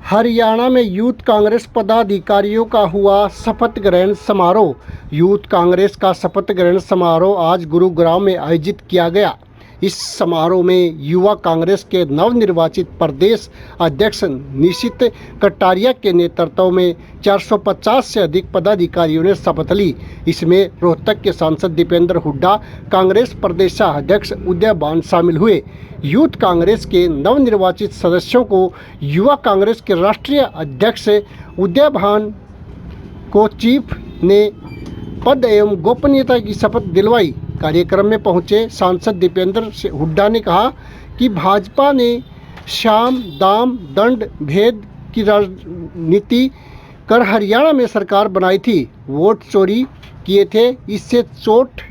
हरियाणा में यूथ कांग्रेस पदाधिकारियों का हुआ शपथ ग्रहण समारोह। यूथ कांग्रेस का शपथ ग्रहण समारोह आज गुरुग्राम में आयोजित किया गया। इस समारोह में युवा कांग्रेस के नवनिर्वाचित प्रदेश अध्यक्ष निशित कटारिया के नेतृत्व में 450 से अधिक पदाधिकारियों ने शपथ ली। इसमें रोहतक के सांसद दीपेंद्र हुड्डा, कांग्रेस प्रदेशाध्यक्ष उदय भान शामिल हुए। यूथ कांग्रेस के नवनिर्वाचित सदस्यों को युवा कांग्रेस के राष्ट्रीय अध्यक्ष उदय भान को चीफ ने पद एवं गोपनीयता की शपथ दिलवाई। कार्यक्रम में पहुंचे सांसद दीपेंद्र हुड्डा ने कहा कि भाजपा ने साम दाम दंड भेद की राजनीति कर हरियाणा में सरकार बनाई थी, वोट चोरी किए थे, इससे चोट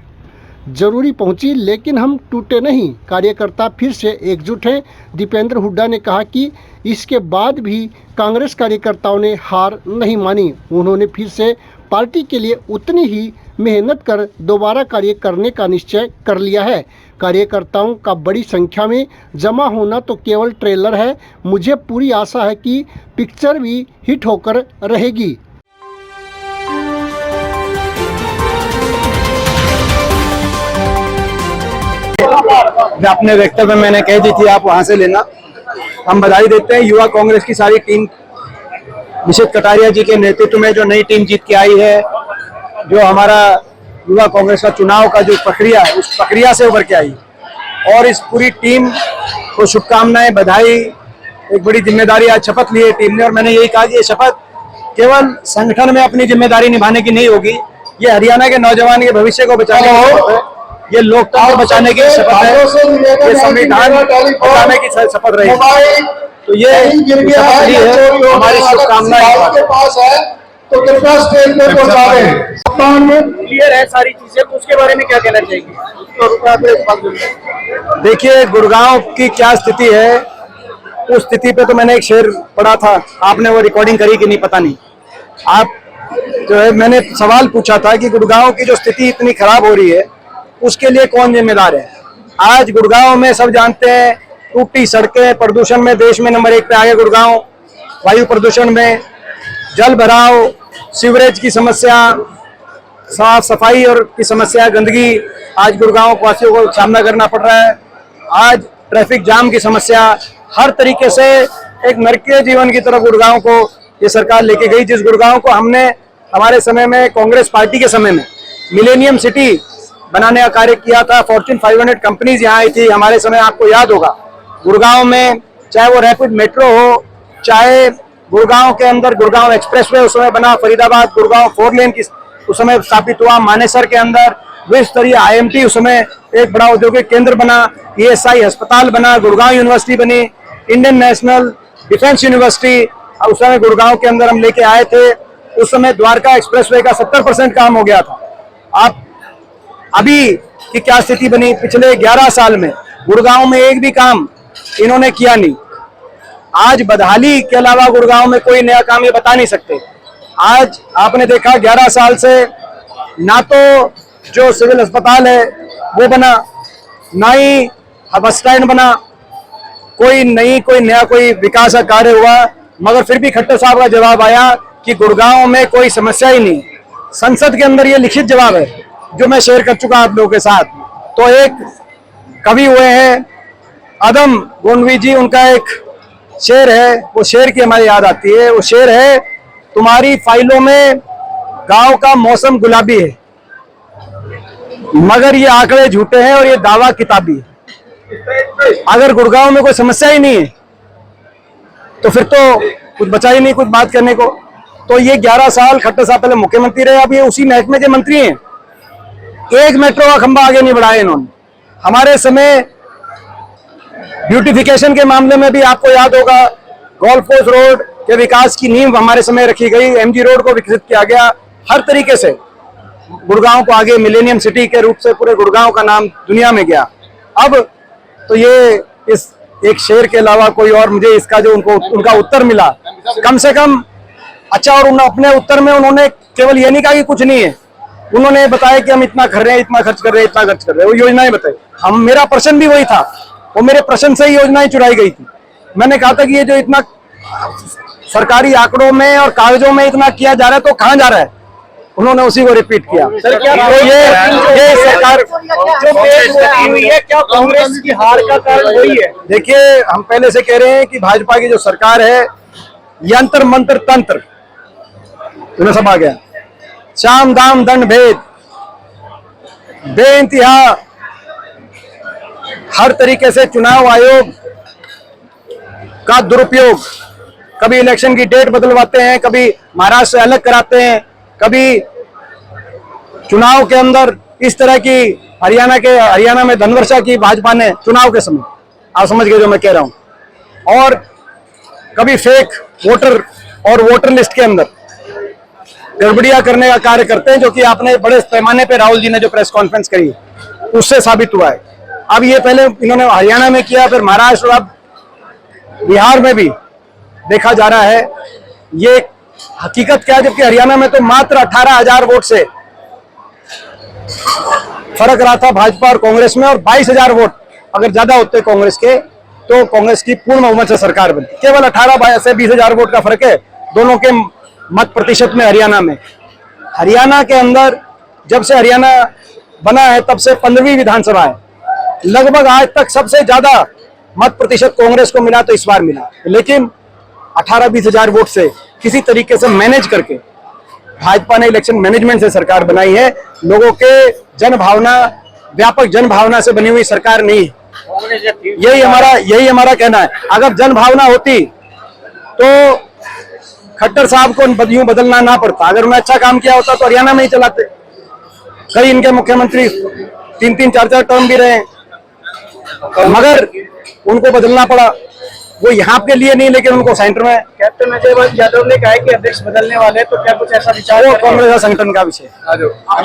जरूरी पहुंची, लेकिन हम टूटे नहीं। कार्यकर्ता फिर से एकजुट हैं। दीपेंद्र हुड्डा ने कहा कि इसके बाद भी कांग्रेस कार्यकर्ताओं ने हार नहीं मानी। उन्होंने फिर से पार्टी के लिए उतनी ही मेहनत कर दोबारा कार्य करने का निश्चय कर लिया है। कार्यकर्ताओं का बड़ी संख्या में जमा होना तो केवल ट्रेलर है। मुझे पूरी आशा है कि पिक्चर भी हिट होकर रहेगी। अपने वक्तव्य में मैंने कह दी थी, आप वहां से लेना। हम बधाई देते हैं युवा कांग्रेस की सारी टीम, निशित कटारिया जी के नेतृत्व में जो नई टीम जीत के आई है, जो हमारा युवा कांग्रेस का चुनाव का जो प्रक्रिया है उस प्रक्रिया से उभर के आई, और इस पूरी टीम को शुभकामनाएं, बधाई। एक बड़ी जिम्मेदारी आज शपथ ली है टीम ने, और मैंने यही कहा कि ये शपथ केवल संगठन में अपनी जिम्मेदारी निभाने की नहीं होगी, ये हरियाणा के नौजवान के भविष्य को बचाने की शपथ है, ये लोकतंत्र बचाने की शपथ है, ये संविधान बचाने की शपथ रहेगी। तो ये शपथ ली है, हमारी शुभकामनाएं। तो कृपया स्टेज पे पहुंचाएं। क्लियर है सारी चीजें, तो उसके बारे में क्या कहना चाहिए? देखिए, गुड़गांव की क्या स्थिति है, उस स्थिति पे तो मैंने एक शेर पढ़ा था, आपने वो रिकॉर्डिंग करी कि नहीं पता नहीं। आप जो है, मैंने सवाल पूछा था कि गुड़गांव की जो स्थिति इतनी खराब हो रही है उसके लिए कौन जिम्मेदार है। आज गुड़गांव में सब जानते हैं, टूटी सड़कें, प्रदूषण में देश में नंबर 1 पे आ गया गुड़गांव, वायु प्रदूषण में, जल भराव, सीवरेज की समस्या, साफ सफाई और की समस्या, गंदगी, आज गुड़गांव वासियों को सामना करना पड़ रहा है। आज ट्रैफिक जाम की समस्या, हर तरीके से एक नरकीय जीवन की तरफ गुड़गांव को ये सरकार लेके गई। जिस गुड़गांव को हमने हमारे समय में, कांग्रेस पार्टी के समय में मिलेनियम सिटी बनाने का कार्य किया था, फॉर्च्यून 500 कंपनीज यहाँ आई थी हमारे समय, आपको याद होगा। गुड़गांव में चाहे वो रैपिड मेट्रो हो, चाहे गुड़गांव के अंदर गुड़गांव एक्सप्रेसवे उस समय बना, फरीदाबाद गुड़गांव 4 लेन की उस समय स्थापित हुआ, मानेसर के अंदर विश्व स्तरीय IMT उस समय एक बड़ा औद्योगिक केंद्र बना, ESI अस्पताल बना, गुड़गांव यूनिवर्सिटी बनी, इंडियन नेशनल डिफेंस यूनिवर्सिटी उस समय गुड़गांव के अंदर हम लेके आए थे। उस समय द्वारका एक्सप्रेसवे का 70% काम हो गया था। आप अभी की क्या स्थिति बनी, पिछले 11 साल में गुड़गांव में एक भी काम इन्होंने किया नहीं। आज बदहाली के अलावा गुड़गांव में कोई नया काम ये बता नहीं सकते। आज आपने देखा 11 साल से ना तो जो सिविल अस्पताल है वो बना, ना ही बस स्टैंड बना, कोई नया कोई विकास का कार्य हुआ। मगर फिर भी खट्टर साहब का जवाब आया कि गुड़गांव में कोई समस्या ही नहीं। संसद के अंदर ये लिखित जवाब है जो मैं शेयर कर चुका आप लोगों के साथ। तो एक कवि हुए हैं अदम गोंडवी जी, उनका एक शेर है, वो शेर की हमारी याद आती है। वो शेर है, तुम्हारी फाइलों में गांव का मौसम गुलाबी है, मगर ये आंकड़े झूठे हैं और ये दावा किताबी है। अगर गुड़गांव में कोई समस्या ही नहीं है तो फिर तो कुछ बचा ही नहीं कुछ बात करने को। तो ये 11 साल खट्टर साहब पहले मुख्यमंत्री रहे, अब ये उसी महकमे के मंत्री हैं। एक मेट्रो का खंभा आगे नहीं बढ़ाया इन्होंने। हमारे समय ब्यूटिफिकेशन के मामले में भी आपको याद होगा, गोल्फ कोर्स रोड के विकास की नींव हमारे समय रखी गई, MG रोड को विकसित किया गया, हर तरीके से गुड़गांव को आगे मिलेनियम सिटी के रूप से पूरे गुड़गांव का नाम दुनिया में गया। अब तो ये इस एक शेर के अलावा कोई और मुझे इसका जो उनका उत्तर मिला कम से कम अच्छा, और अपने उत्तर में उन्होंने केवल ये नहीं कहा कि कुछ नहीं है, उन्होंने बताया कि हम इतना कर रहे हैं, इतना खर्च कर रहे हैं, इतना खर्च कर रहे हैं, वो योजनाएं बताई। मेरा प्रश्न भी वही था, वो मेरे प्रश्न से ही योजनाएं चुराई गई थी। मैंने कहा था कि ये जो इतना सरकारी आंकड़ों में और कागजों में इतना किया जा रहा है तो कहां जा रहा है, उन्होंने उसी को रिपीट किया। सर, क्या तो ये सरकार जो बेइज्जती हुई है, क्या कांग्रेस की हार का कारण वही है? देखिए, हम पहले से कह रहे हैं कि भाजपा की जो सरकार है, यंत्र मंत्र तंत्र इनमें सब आ गया, साम दाम दंड भेद, बेइंतहा हर तरीके से चुनाव आयोग का दुरुपयोग, कभी इलेक्शन की डेट बदलवाते हैं, कभी महाराष्ट्र से अलग कराते हैं, कभी चुनाव के अंदर इस तरह की हरियाणा में धनवर्षा की भाजपा ने चुनाव के समय, आप समझ गए जो मैं कह रहा हूं, और कभी फेक वोटर और वोटर लिस्ट के अंदर गड़बड़ियां करने का कार्य करते हैं, जो कि आपने बड़े पैमाने पे राहुल जी ने जो प्रेस कॉन्फ्रेंस करी उससे साबित हुआ है। अब ये पहले इन्होंने हरियाणा में किया, फिर महाराष्ट्र, अब बिहार में भी देखा जा रहा है। ये हकीकत क्या है, जबकि हरियाणा में तो मात्र 18,000 वोट से फर्क रहा था भाजपा और कांग्रेस में, और 22,000 वोट अगर ज्यादा होते कांग्रेस के तो कांग्रेस की पूर्ण बहुमत से सरकार बनती। केवल 18 से 20,000 वोट का फर्क है दोनों के मत प्रतिशत में। हरियाणा के अंदर जब से हरियाणा बना है तब से 15वीं विधानसभा है, लगभग आज तक सबसे ज्यादा मत प्रतिशत कांग्रेस को मिला, तो इस बार मिला। लेकिन 18-20,000 वोट से किसी तरीके से मैनेज करके भाजपा ने इलेक्शन मैनेजमेंट से सरकार बनाई है। लोगों के जन भावना, व्यापक जन भावना से बनी हुई सरकार नहीं है। यही हमारा कहना है। अगर जन भावना होती तो खट्टर साहब को यूं बदलना ना पड़ता। अगर उन्होंने अच्छा काम किया होता तो हरियाणा में ही चलाते। कई इनके मुख्यमंत्री 3-3, 4-4 टर्म भी रहे, मगर उनको बदलना पड़ा। वो यहाँ के लिए नहीं, लेकिन उनको सेंटर में। कैप्टन अजय यादव ने कहा है कि अध्यक्ष बदलने वाले, तो क्या कुछ ऐसा विचार? वो कांग्रेस का संगठन का विषय।